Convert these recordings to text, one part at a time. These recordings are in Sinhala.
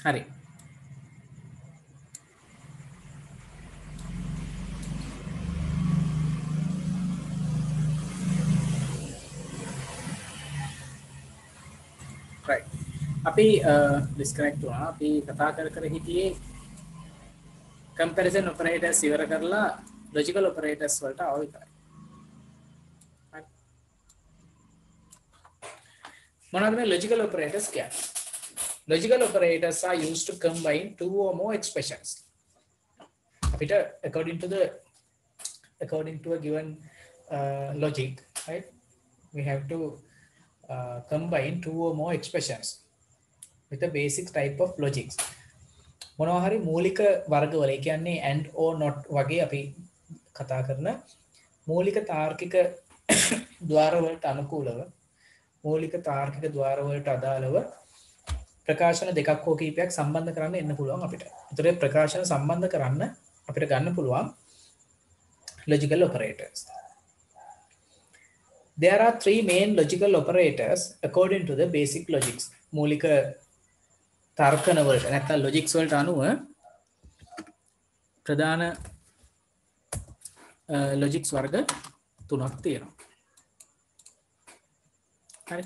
හරි. right. අපි disconnect වුණා. අපි කතා කර හිටියේ comparison operators ඉවර කරලා logical operators වලට ආව විතරයි. හරි. මොනවද මේ logical operators කියන්නේ? Logical operators are used to combine two or more expressions. අපිට according to a given logic, right? We have to combine two or more expressions with a basic type of logics. මොනවා හරි මූලික වර්ගවල ඒ කියන්නේ and or not වගේ අපි කතා කරන මූලික තාර්කික ద్వාර වලට අනුකූලව මූලික තාර්කික ద్వාර වලට අදාළව ප්‍රකාශන දෙකක් හෝ කීපයක් සම්බන්ධ කරන්න එන්න පුළුවන් අපිට. ඒතර ප්‍රකාශන සම්බන්ධ කරන්න අපිට ගන්න පුළුවන් logical operators. There are three main logical operators according to the basic logics. මූලික තර්කන වලට නැත්නම් logics වලට අනුව ප්‍රධාන logics වර්ග තුනක් තියෙනවා. හරි.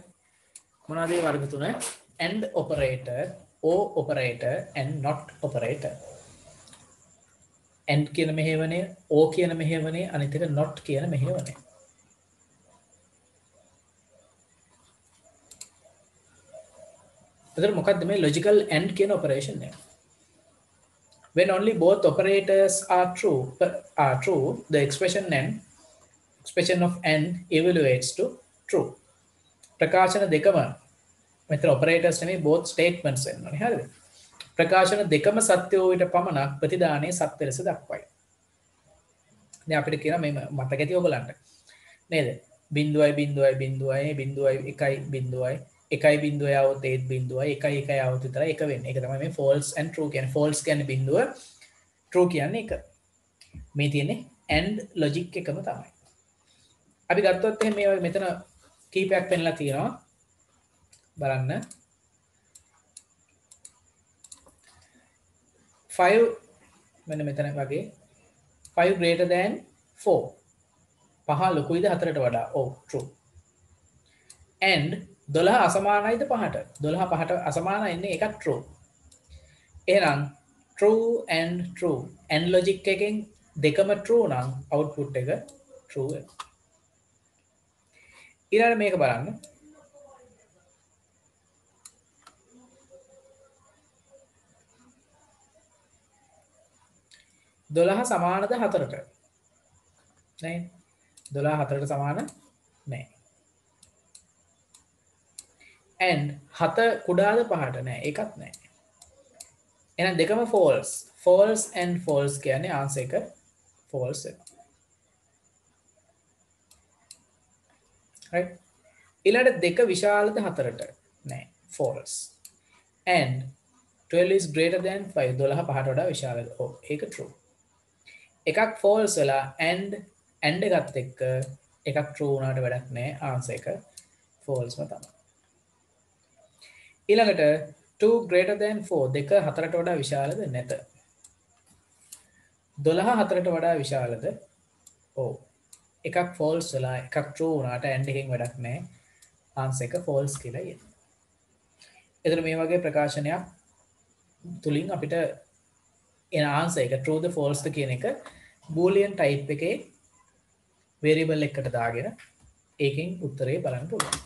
මොනවාද මේ වර්ග තුන? and operator, or operator and not operator. and කියන මෙහෙවනේ, or කියන මෙහෙවනේ, අනිත් එක not කියන මෙහෙවනේ. එතකොට මොකක්ද මේ logical and කියන operation එක? When only both operators are true, the expression of and evaluates to true. ප්‍රකාශන දෙකම මෙතන operators නෙමෙයි both statements වෙනවනේ හරිද? ප්‍රකාශන දෙකම සත්‍ය වූ විට පමණක් ප්‍රතිදානයේ සත්‍ය ලෙස දක්වයි. දැන් අපිට කියන මේ මතක ඇති ඔයගලන්ට නේද? 0.0.0.1 එකයි බිඳුවයි આવොත් ඒත් බිඳුවයි එකයි આવොත් විතරයි එක වෙන්නේ. ඒක තමයි මේ false and true කියන්නේ. false කියන්නේ බිඳුව, true කියන්නේ එක. මේ තියෙන්නේ and logic එකම තමයි. අපි ගත්තොත් එහෙනම් මේ මෙතන කීපයක් පෙන්නලා තියෙනවා. බලන්න. 5 මෙන්න මෙතන වගේ 5 greater than 4. 5 ලොකුයිද 4ට වඩා? ඔව් true. and 12 අසමානයිද 5ට? 12 5ට අසමානයි ඉන්නේ එකක් true. එහෙනම් true and true and logic එකෙන් දෙකම true නම් output එක true වෙනවා. ඊළඟට මේක බලන්න. 12 සමානද 4ට? නෑ. 12 4ට සමාන නෑ. and 7 කුඩාද 5ට? නෑ. ඒකත් නෑ. එහෙනම් දෙකම false. false and false කියන්නේ answer එක false වෙනවා. right? ඊළඟට දෙක විශාලද 4ට? නෑ. false. and 12 is greater than 5. 12 5ට වඩා විශාලද? ඔව්. ඒක true. එකක් false වෙලා and එකත් එක්ක එකක් true වුණාට වැඩක් නෑ. answer එක false ම තමයි. ඊළඟට 2 greater than 4. දෙක 4ට වඩා විශාලද? නැත. 12 4ට වඩා විශාලද? ඔව්. එකක් false වෙලා එකක් true වුණාට and එකෙන් වැඩක් නෑ. answer එක false කියලා එනවා. එතන මේ වගේ ප්‍රකාශනයක් තුලින් අපිට එන answer එක true ද false ද කියන එක boolean type එකේ variable එකකට දාගෙන ඒකෙන් උත්තරේ බලන්න පුළුවන්.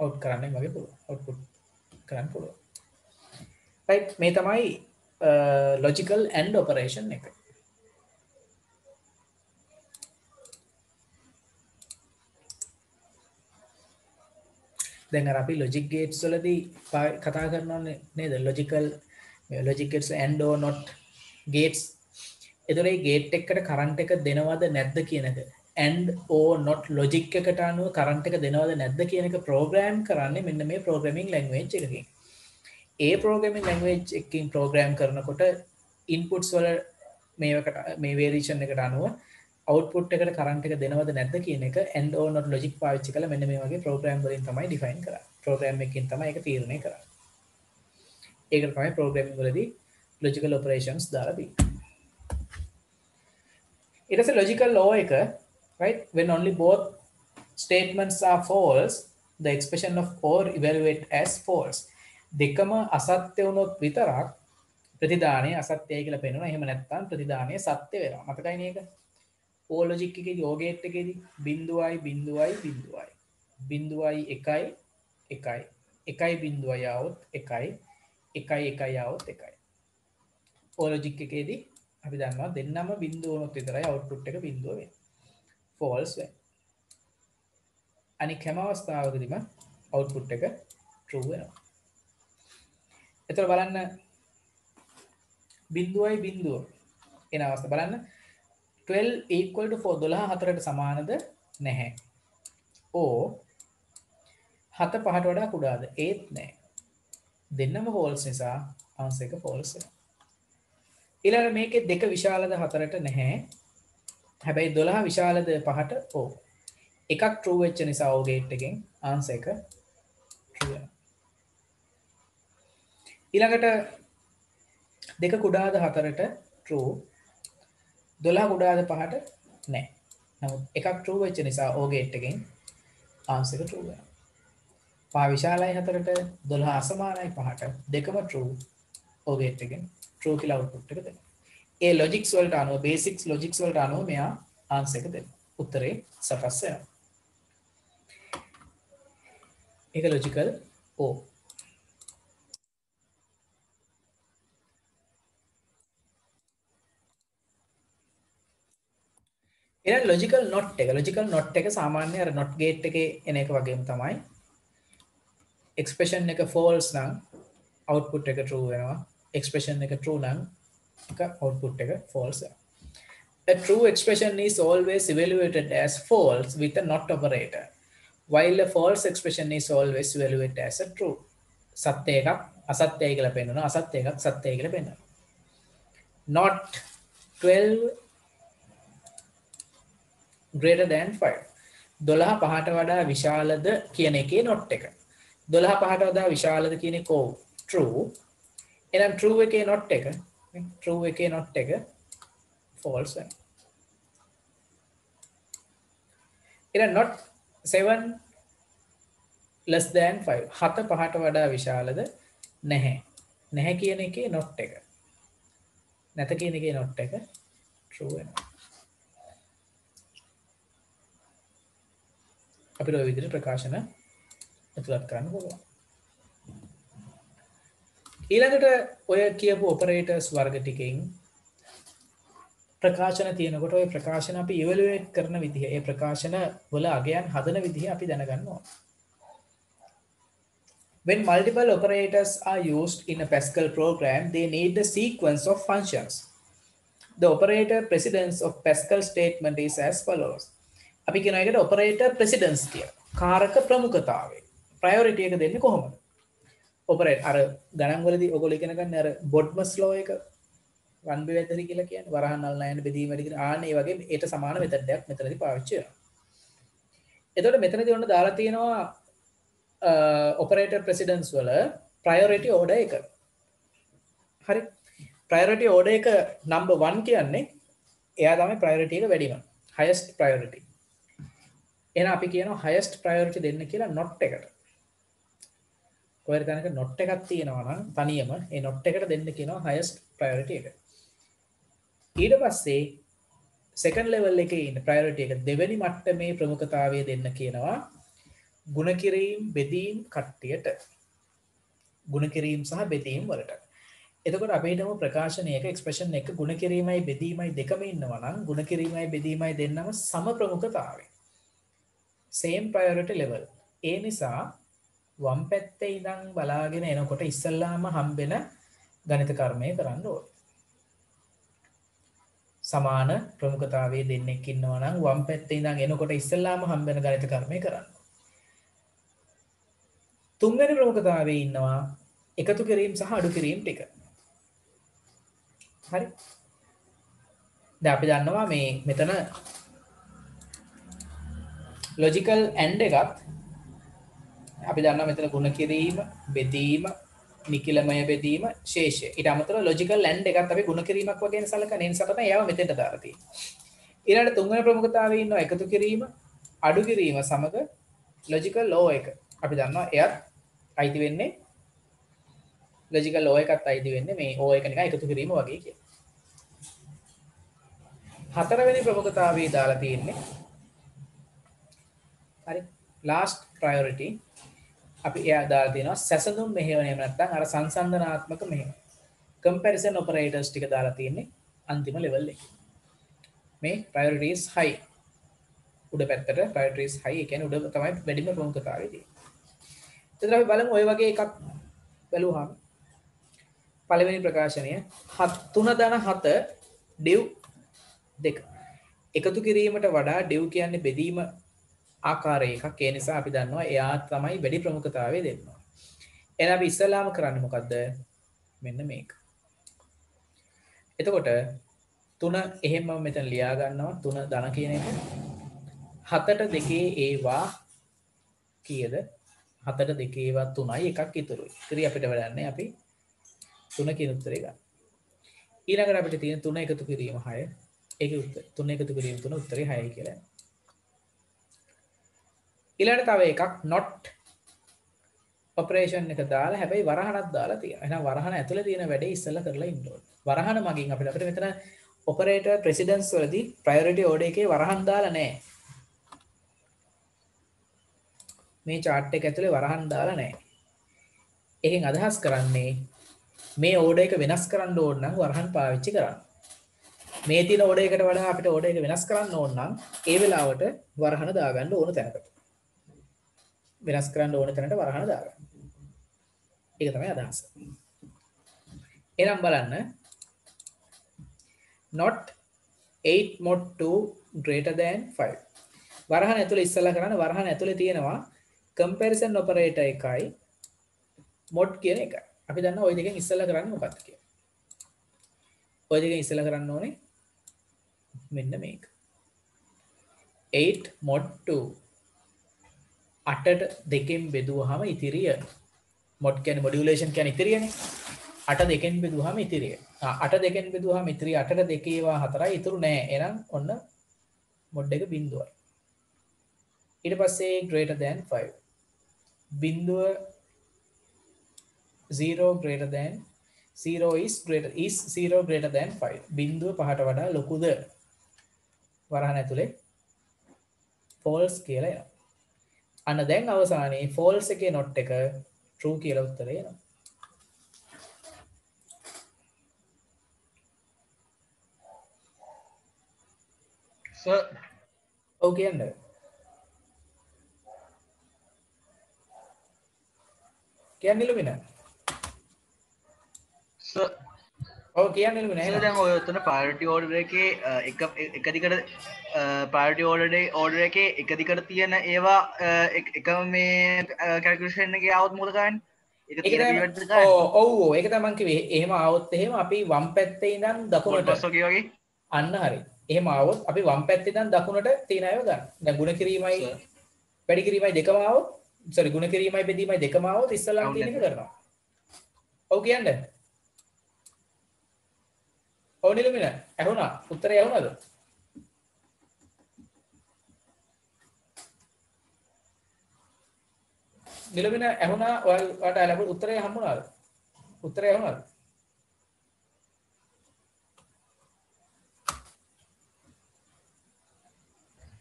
out කරන්න වගේ පුළුවන්. output කරන්න පුළුවන්. right මේ තමයි logical and operation එක. දැන් අර අපි logic gates වලදී කතා කරනවා නේද? logic gates and or not gates. එතකොට මේ gate එකකට current එක දෙනවද නැද්ද කියන එක and or not logic එකට අනුව current එක දෙනවද නැද්ද කියන එක program කරන්නේ මෙන්න මේ programming language එකකින්. ඒ programming language එකකින් program කරනකොට inputs වල මේ variation එකට අනුව output එකට current එක දෙනවද නැද්ද කියන එක and or not logic පාවිච්චි කරලා මෙන්න මේ වගේ program වලින් තමයි define කරන්නේ. program එකකින් තමයි ඒක තීරණය කරන්නේ. ඒකට තමයි programming වලදී logical operations දාලා තියෙන්නේ. ඊට පස්සේ logical law එක, right, when only both statements are false the expression of or evaluate as false. දෙකම අසත්‍ය වුණොත් විතරක් ප්‍රතිදානය අසත්‍යයි කියලා පෙන්වනවා. එහෙම නැත්නම් ප්‍රතිදානය සත්‍ය වෙනවා. මතකයි නේද? O logic එකේදී O gate එකේදී බිඳුවයි බිඳුවයි බිඳුවයි බිඳුවයි එකයි එකයි එකයි බිඳුවයි આવොත් එකයි එකයි එකයි આવොත් එකයි. O logic එකේදී අපි දන්නවා දෙන්නම බිඳුව වුණොත් විතරයි output එක බිඳුව වෙන්නේ. false වෙන්නේ. අනික හැම අවස්ථාවකදීම output එක true වෙනවා. එතකොට බලන්න බිඳුවයි බිඳුව එන අවස්ථාව බලන්න 12 equal to 4 12 4ට සමානද නැහැ. ඕ 7 5ට වඩා කුඩාද? ඒත් නැහැ. දෙන්නම false නිසා answer එක false වෙනවා. ඊළඟ මේකේ 2 විශාලද 4ට නැහැ. හැබැයි 12 විශාලද 5ට ඕ. එකක් true වෙච්ච නිසා O gate එකෙන් answer එක true වෙනවා. ඊළඟට 2 කුඩාද 4ට true 12 කුඩාද 5ට නැහැ. නමුත් එකක් true වෙච්ච නිසා O gate එකෙන් answer එක true වෙනවා. 5 විශාලයි 4ට 12 අසමානයි 5ට දෙකම true O gate එකෙන් true කියලා output එක දෙනවා. ඒ logics වලට අනුව basics logics වලට අනුව මෙයා answer එක දෙනවා. උත්තරේ සකස් වෙනවා. ඒක logical O. ඊළඟ logical not එක. logical not එක සාමාන්‍ය අර not gate එකේ එන එක වගේම තමයි. expression එක false නම් output එක true වෙනවා. expression එක true නම් output එක false වෙනවා. A true expression is always evaluated as false with a not operator, while a false expression is always evaluated as a true. සත්‍ය එකක් අසත්‍යයි කියලා පෙන්නනවා. අසත්‍ය එකක් සත්‍යයි කියලා පෙන්නනවා. not 12 greater than 5. 12 5ට වඩා විශාලද කියන එකේ not එක. 12 5ට වඩා විශාලද කියන එක true. එහෙනම් true එකේ not එක, true එකේ not එක false වෙනවා. එහෙනම් not 7 less than 5. 7 5ට වඩා විශාලද නැහැ. නැහැ කියන එකේ not එක. නැත කියන එකේ not එක true වෙනවා. අපිට ওই විදිහට ප්‍රකාශන ඇතුළත් කරන්න පුළුවන්. ඊළඟට ඔය කියපු ඔපරේටර්ස් වර්ග ටිකෙන් ප්‍රකාශන තියෙනකොට ඔය ප්‍රකාශන අපි ඉවැලුවේට් කරන විදිහ, ඒ ප්‍රකාශන වල අගයන් හදන විදිහ අපි දැනගන්න ඕන. When multiple operators are used in a Pascal program, they need a sequence of functions. The operator precedence of Pascal statement is as follows. අපි කියන එකට operator precedence කියලා. කාරක ප්‍රමුඛතාවය. priority එක දෙන්නේ කොහොමද? operator අර ගණන් වලදී ඔයගොල්ලෝ ඉගෙන ගන්න අර Bodmer's law එක one by method කියලා කියන්නේ වරහන් නල් නයන බෙදීම වැඩි කියන ආන්න ඒ වගේ ඒට සමාන method එකක් මෙතනදී පාවිච්චි වෙනවා. එතකොට මෙතනදී ඔන්න දාලා තියෙනවා operator precedence වල priority order එක. හරි. priority order එක number 1 කියන්නේ එයා තමයි priority එක වැඩිම. highest priority. එහෙනම් අපි කියනවා highest priority දෙන්න කියලා not එකට. කොහේද තැනක not එකක් තියෙනවා නම් තනියම ඒ not එකට දෙන්න කියනවා highest priority එක. ඊට පස්සේ second level එකේ ඉන්න priority එක දෙවෙනි මට්ටමේ ප්‍රමුඛතාවය දෙන්න කියනවා ගුණ කිරීම බෙදීම් කට්ටියට. ගුණ කිරීම සහ බෙදීම් වලට. එතකොට අපේ හිතමු ප්‍රකාශනයක expression එක ගුණ කිරීමයි බෙදීමයි දෙකම ඉන්නවා නම් ගුණ කිරීමයි බෙදීමයි දෙන්නම සම ප්‍රමුඛතාවය. same priority level. ඒ නිසා වම් පැත්තේ ඉඳන් බලාගෙන එනකොට ඉස්සල්ලාම හම්බෙන ගණිත කර්මය කරන්න ඕනේ. සමාන ප්‍රමුඛතාවයේ දෙන්නෙක් ඉන්නවා නම් වම් පැත්තේ ඉඳන් එනකොට ඉස්සල්ලාම හම්බෙන ගණිත කර්මය කරන්න. තුන්වෙනි ප්‍රමුඛතාවයේ ඉන්නවා එකතු කිරීම සහ අඩු කිරීම ටික. හරි. දැන් අපි දන්නවා මේ මෙතන logical and එකත් අපි දන්නවා මෙතන ගුණ කිරීම බෙදීම නිකිලමය බෙදීම ශේෂය. ඊට අමතරව ලොජිකල් ඇන්ඩ් එකත් අපි ගුණ කිරීමක් වගේ සලකන නිසා තමයි ඒව මෙතෙන්ට දාලා තියෙන්නේ. ඊළඟට තුන්වෙනි ප්‍රමුඛතාවයේ ඉන්නවා එකතු කිරීම, අඩු කිරීම සමග ලොජිකල් ලෝ එක. අපි දන්නවා එයත් අයිති වෙන්නේ ලොජිකල් ලෝ එකත් අයිති වෙන්නේ මේ O එක නිකන් එකතු කිරීම වගේ කියලා. හතරවෙනි ප්‍රමුඛතාවයේ දාලා තියෙන්නේ හරි last priority අපි එයා දාලා තියෙනවා සැසඳුම් මෙහෙයවන එහෙම නැත්නම් අර සංසන්දනාත්මක මෙහෙයවන. comparison operators ටික දාලා තියෙන්නේ අන්තිම level එකේ. මේ priority is high. උඩ පැත්තට priority is high. ඒ කියන්නේ උඩ තමයි වැඩිම ප්‍රමුඛතාවය තියෙන්නේ. එතකොට අපි බලමු ওই වගේ එකක් බලුවාම පළවෙනි ප්‍රකාශනය 3/7 div 2 එකතු කිරීමට වඩා div කියන්නේ බෙදීම ආකාරය එකක්. ඒ නිසා අපි දන්නවා එයා තමයි වැඩි ප්‍රමුඛතාවය දෙන්නවා. එහෙනම් අපි ඉස්සලාම කරන්නේ මොකද්ද? මෙන්න මේක. එතකොට 3 එහෙම මෙතන ලියා ගන්නවා 3 ධන කියන එක. 7ට 2 ඒවා කීයද? 7ට 2 ඒවා 3යි එකක් ඉතුරුයි. ඉතින් අපිට වැඩන්නේ අපි 3 කියන උත්තරේ ගන්න. ඊළඟට අපිට තියෙන 3 එකතු කිරීම 6. ඒකේ උත්තර 3 එකතු කිරීම 3 උත්තරේ 6යි කියලා. ඊළඟට තව එකක් not operation එක දාලා හැබැයි වරහණක් දාලා තියෙනවා. එහෙනම් වරහණ ඇතුලේ තියෙන වැඩේ ඉස්සෙල්ලා කරලා ඉන්න ඕනේ. වරහණ මගින් අපිට මෙතන operator precedence වලදී priority order එකේ වරහන් දාලා නැහැ. මේ chart එක ඇතුලේ වරහන් දාලා නැහැ. එකෙන් අදහස් කරන්නේ මේ order එක වෙනස් කරන්න ඕන නම් වරහන් පාවිච්චි කරන්න. මේ තියෙන order එකට වඩා අපිට order එක වෙනස් කරන්න ඕන නම් ඒ වෙලාවට වරහන දාගන්න ඕන තැනකට. වෙනස් කරන්න ඕන තැනට වරහන දාගන්න. ඒක තමයි අදහස. එහෙනම් බලන්න not 8 mod 2 greater than 5. වරහන ඇතුලේ ඉස්සලා කරන්න වරහන ඇතුලේ තියෙනවා comparison operator එකයි mod කියන එකයි. අපි දන්නවා ওই දෙකෙන් ඉස්සලා කරන්නේ මොකක්ද කියලා. ওই දෙකෙන් ඉස්සලා කරන්න ඕනේ මෙන්න මේක. 8 mod 2 8ට 2කින් බෙදුවාම ඉතිරිය mod කියන්නේ modulation කියන්නේ ඉතිරියනේ. 8 2කින් බෙදුවාම ඉතිරිය. 8 2කින් බෙදුවාම ඉතිරිය 8ට 2 ඒවා 4යි ඉතුරු නෑ. එහෙනම් ඔන්න mod එක බිඳුවයි. ඊට පස්සේ greater than 5. බිඳුව 0 greater than 0 is 0 greater than 5. බිඳුව 5ට වඩා ලොකුද? වරහන් ඇතුලේ false කියලා එනවා. අන්න දැන් අවසානයේ false එකේ not එක true කියලා උත්තරේ එනවා. sir ඔව් කියන්නේ. කියන්නේ ලුමින. sir ඔව් කියන්නේ ලුමින. sir දැන් ඔය උතන priority order එකේ එක දිගට priority order එකේ එක දිගට තියෙන ඒවා එකම මේ calculation එකේ આવොත් මොකද කරන්නේ? ඒක තියෙන pivot එක ගන්න. ඔව් ඒක තමයි මම කිව්වේ. එහෙම ආවොත් එහෙම අපි වම් පැත්තේ ඉඳන් දකුණට වගේ අන්න හරි. එහෙම ආවොත් අපි වම් පැත්තේ ඉඳන් දකුණට තියෙන අයව ගන්න. දැන් ගුණ කිරීමයි වැඩි කිරීමයි දෙකම ආවොත් sorry ගුණ කිරීමයි බෙදීමයි දෙකම ආවොත් ඉස්සල්ලාම තියෙන එක කරනවා. ඔව් කියන්නේ. ඔව් නිලමින ඇහුණා. උත්තරේ ඇහුණාද? නිලමින ඇහුණා ඔයාලට ලැබුණ උත්තරේ හම්බුණාද? උත්තරේ ඇහුණාද?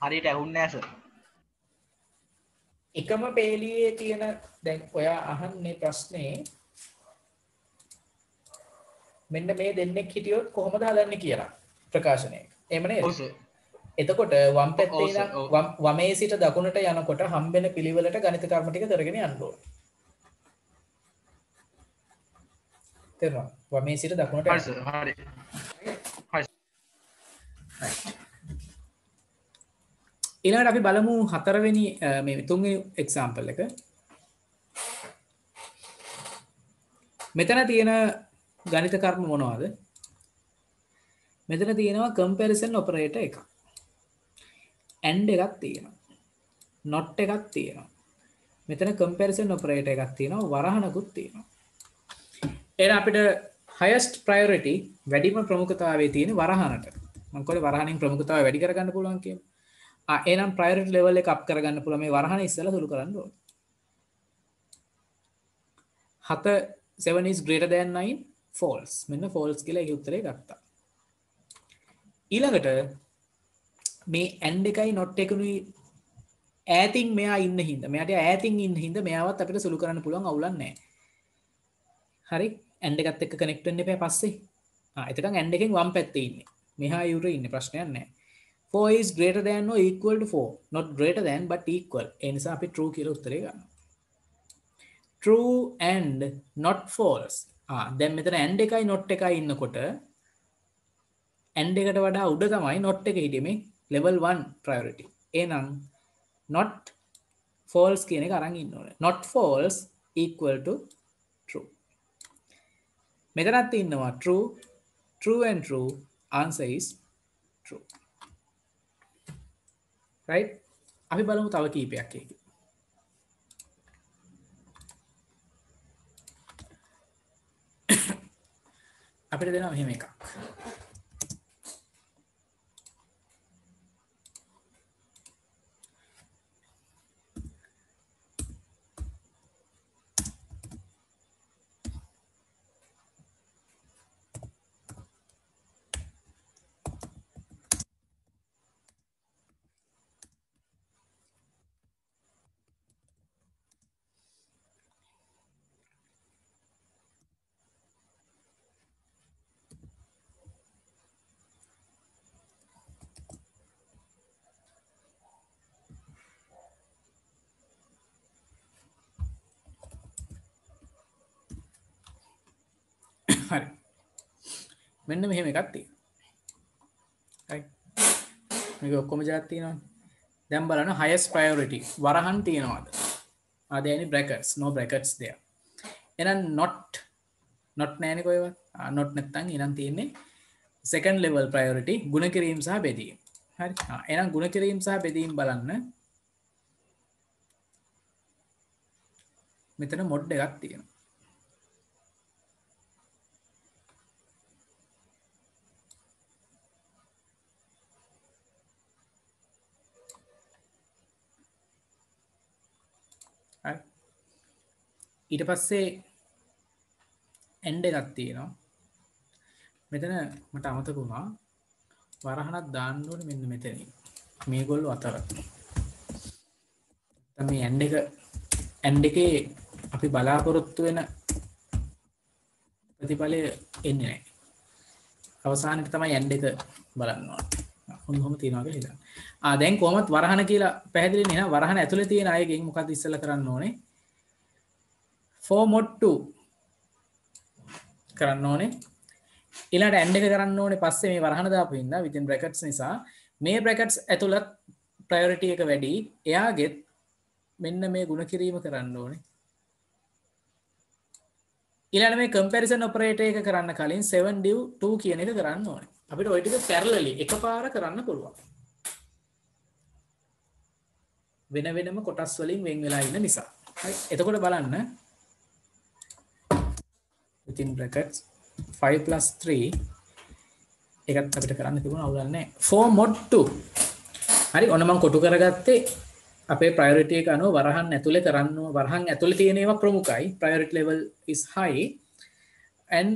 හරියට ඇහුන්නේ නැහැ සර්. එකම පේලියේ තියෙන දැන් ඔයා අහන්නේ ප්‍රශ්නේ මෙන්න මේ දෙන්නෙක් හිටියොත් කොහොමද හදන්නේ කියලා ප්‍රකාශනයක. එහෙම නේද? ඔව් සර්. එතකොට වම් පැත්තේ ඉඳන් වමේ සිට දකුණට යනකොට හම්බෙන පිළිවෙලට ගණිත කර්ම ටික කරගෙන යන්න ඕනේ. තේරුණා? වමේ සිට දකුණට හරි සර්. හරි. හරි. ඊළඟට අපි බලමු හතරවෙනි මේ තුන්වෙනි එක්සැම්පල් එක. මෙතන තියෙන ගණිත කර්ම මොනවද? මෙතන තියෙනවා comparison operator එකක්. and එකක් තියෙනවා. not එකක් තියෙනවා. මෙතන comparison operator එකක් තියෙනවා. වරහණකුත් තියෙනවා. එහෙනම් අපිට highest priority වැඩිම ප්‍රමුඛතාවයේ තියෙන වරහනට. මම කොහේ වරහනින් ප්‍රමුඛතාවය වැඩි කරගන්න පුළුවන් කියලා. එහෙනම් priority level එක up කරගන්න පුළුවන් මේ වරහන ඉස්සෙල්ලා සුළු කරන්න ඕනේ. 7 is greater than 9 false. මෙන්න false කියලා ඒකේ උත්තරේ ගත්තා. ඊළඟට මේ and එකයි not එකනුයි ඈතින් මෙයා ඉන්න හින්දා මෙයාට ඈතින් ඉන්න හින්දා මෙයාවත් අපිට සුළු කරන්න පුළුවන් අවුලක් නැහැ. හරි and එකත් එක්ක කනෙක්ට් වෙන්න එපා පස්සේ. එතකන් and එකෙන් වම් පැත්තේ ඉන්නේ. මෙහා යුරේ ඉන්නේ ප්‍රශ්නයක් නැහැ. 4 is greater than or equal to 4. Not greater than but equal. ඒ නිසා අපි true කියලා උත්තරේ ගන්නවා. True and not false. දැන් මෙතන and එකයි not එකයි ඉන්නකොට and එකට වඩා උඩ තමයි not එක හිටියේ මේ level 1 priority. එහෙනම් not false කියන එක අරන් ඉන්න ඕනේ. Not false equal to true. මෙතනත් ඉන්නවා true, true and true. Answer is true. Right? අපි බලමු තව කීපයක් ඒකේ. අපිට දෙනවා මෙහෙම එකක්. හරි මෙන්න මෙහෙම එකක් තියෙනවා. right මේක ඔක්කොම જાත් තියෙනවනේ. දැන් බලන්න highest priority වරහන් තියෙනවද? are there any brackets? No brackets there. එහෙනම් not නැහැනේ කොහෙවත්. not නැත්තම් ඊනම් තියෙන්නේ second level priority ගුණ කිරීම සහ බෙදීම. හරි. එහෙනම් ගුණ කිරීම සහ බෙදීම බලන්න. මෙතන mod එකක් තියෙනවා. ඊට පස්සේ end එකක් තියෙනවා. මෙතන මට අමතක වුණා වරහනක් දාන්න ඕනේ මෙන්න මෙතනින්. මේගොල්ලෝ අතර. දැන් මේ end එකේ අපි බලාපොරොත්තු වෙන ප්‍රතිඵලය එන්නේ නැහැ. අවසානයේ තමයි end එක බලන්න ඕනේ. කොහොම තියනවා කියලා හිතන්න. දැන් කොහොමත් වරහන කියලා පැහැදිලි නේ නේද? වරහන ඇතුලේ තියෙන අයගෙන් මොකක්ද ඉස්සෙල්ලා කරන්න ඕනේ? for mod 2 කරන්න ඕනේ. ඊළඟට and එක කරන්න ඕනේ පස්සේ මේ වරහන දාපු හින්දා within brackets නිසා මේ brackets ඇතුළත් priority එක වැඩි. එයාගෙත් මෙන්න මේ ගුණ කිරීම කරන්න ඕනේ. ඊළඟට මේ comparison operator එක කරන්න කලින් 7 div 2 කියන එක කරන්න ඕනේ. අපිට ওই ටික parallelly එකපාර කරන්න පුළුවන්. වෙන වෙනම කොටස් වලින් වෙන් වෙලා ඉන්න නිසා. හරි. එතකොට බලන්න within brackets 5 plus 3 එකත් අපිට කරන්න තිබුණා අවුලක් නැහැ. for mod 2. හරි. ඔන්න මම කොටු කරගත්තේ අපේ priority එක අනුව වරහන් ඇතුලේ කරන්න වරහන් ඇතුලේ තියෙන ඒවා ප්‍රමුඛයි. priority level is high and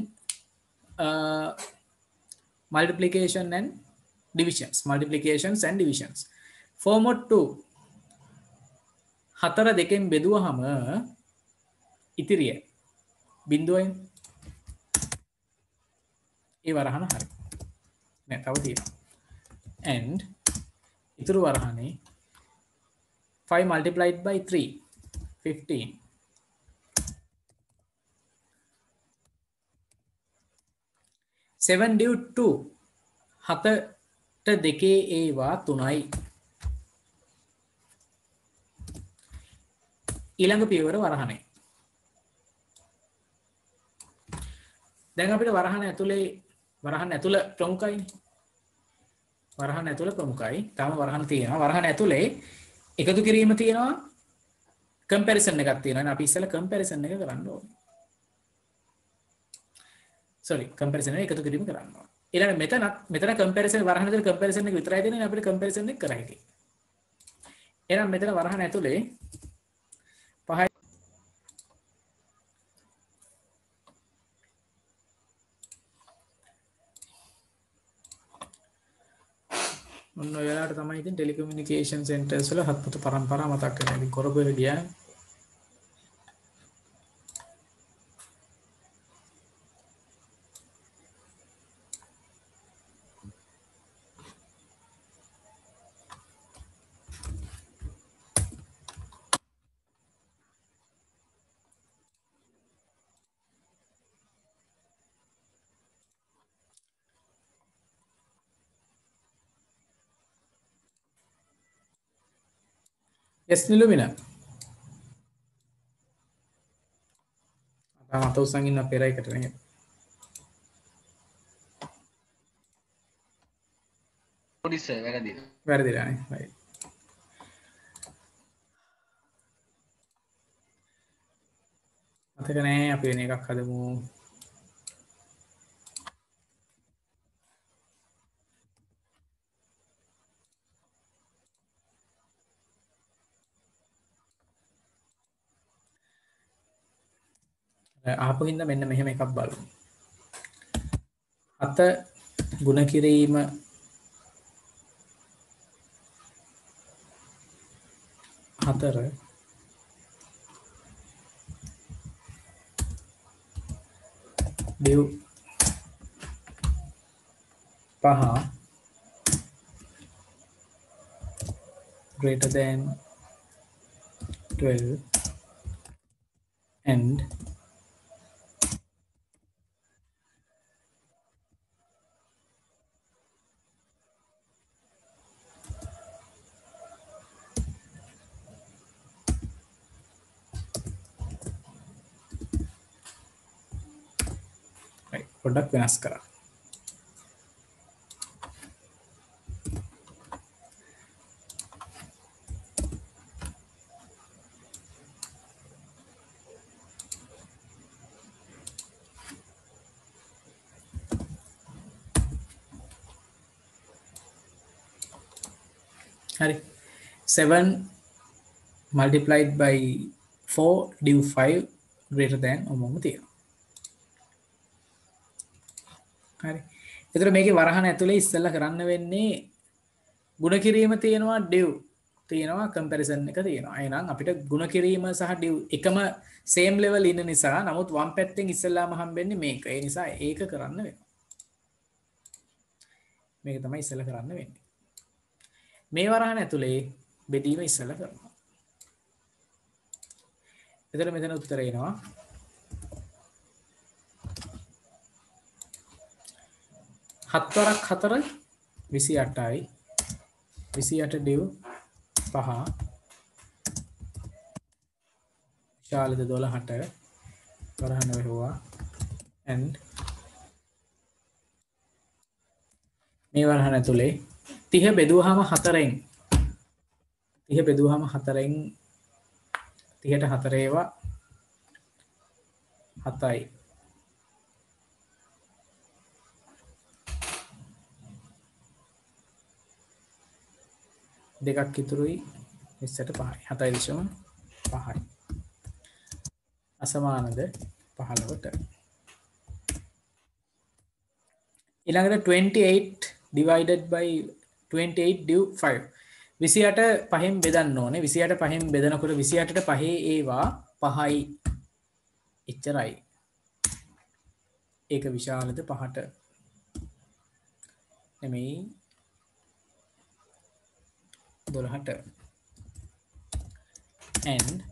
multiplications and divisions. for mod 2 හතර දෙකෙන් බෙදුවහම ඉතිරිය බිඳුවෙන් ඒ වරහන හරි නෑ තව තියෙනවා and ඉතුරු වරහනේ 5 multiplied by 3 15 7 div 2 හතට දෙකේ ඒවා 3යි ඊළඟ පියවර වරහනේ. දැන් අපිට වරහන ඇතුළ ප්‍රමුඛයි. වරහන ඇතුළ ප්‍රමුඛයි. තාම වරහන තියෙනවා. වරහන ඇතුලේ එකතු කිරීම තියෙනවා. කම්පැරිසන් එකක් තියෙනවා. අපි ඉස්සෙල්ලා කම්පැරිසන් එක කරන්න ඕනේ. sorry comparison එක එකතු කිරීම කරන්න ඕන. ඊළඟ මෙතන comparison වරහන් ඇතුලේ comparison එක විතරයි දෙන්නේ අපිට comparison එක කරා හැකියි. එහෙනම් මෙතන වරහන් ඇතුලේ 5යි ඔන්න ඔය වෙලාවට තමයි ඉතින් ටෙලිකමියුනිකේෂන් සෙන්ටර්ස් වල හත්පුතු පරම්පරාව මතක් වෙනවා. ඉතින් කරපු එක ගියා. yes නිලුමින. අත උස්සන් ඉන්න පෙර එකට නේ. පොඩි සර් වැරදිද? වැරදිලානේ. right. මතක නෑ අපි වෙන එකක් හදමු. ආපහු ඉන්න මෙන්න මෙහෙම එකක් බලමු. 7 ගුණ කිරීම 4 div 5 greater than 12 and පොඩ්ඩක් වෙනස් කරා. හරි 7 multiplied by 4 div 5 greater than ඔමම තියෙනවා. හරි. එතකොට මේකේ වරහන ඇතුලේ ඉස්සෙල්ලා කරන්න වෙන්නේ ගුණ කිරීම තියෙනවා div තියෙනවා comparison එක තියෙනවා. එහෙනම් අපිට ගුණ කිරීම සහ div එකම same level ඉන්න නිසා නමුත් වම් පැත්තෙන් ඉස්සෙල්ලාම හම්බෙන්නේ මේක. ඒ නිසා ඒක කරන්න වෙනවා. මේක තමයි ඉස්සෙල්ලා කරන්න වෙන්නේ. මේ වරහන ඇතුලේ බෙදීම ඉස්සෙල්ලා කරනවා. එතකොට මෙතන උත්තරය එනවා 7 වරක් 4 28යි 28 div 5 විශාලද 12ට වරහන වෙහුවා and මේ වරහන ඇතුලේ 30 බෙදුවාම 4ෙන් 30 බෙදුවාම 4ෙන් 30ට 4 ඒවා 7යි දෙකක් ඉතුරුයි 20ට 5යි 7.5යි අසමානද 15ට ඊළඟට 28 divided by 28 div 5 28 පහෙන් බෙදන්න ඕනේ 28 පහෙන් බෙදනකොට 28ට පහේ ඒවා 5යි එච්චරයි ඒක විශාලද 5ට නෙමෙයි 12ට and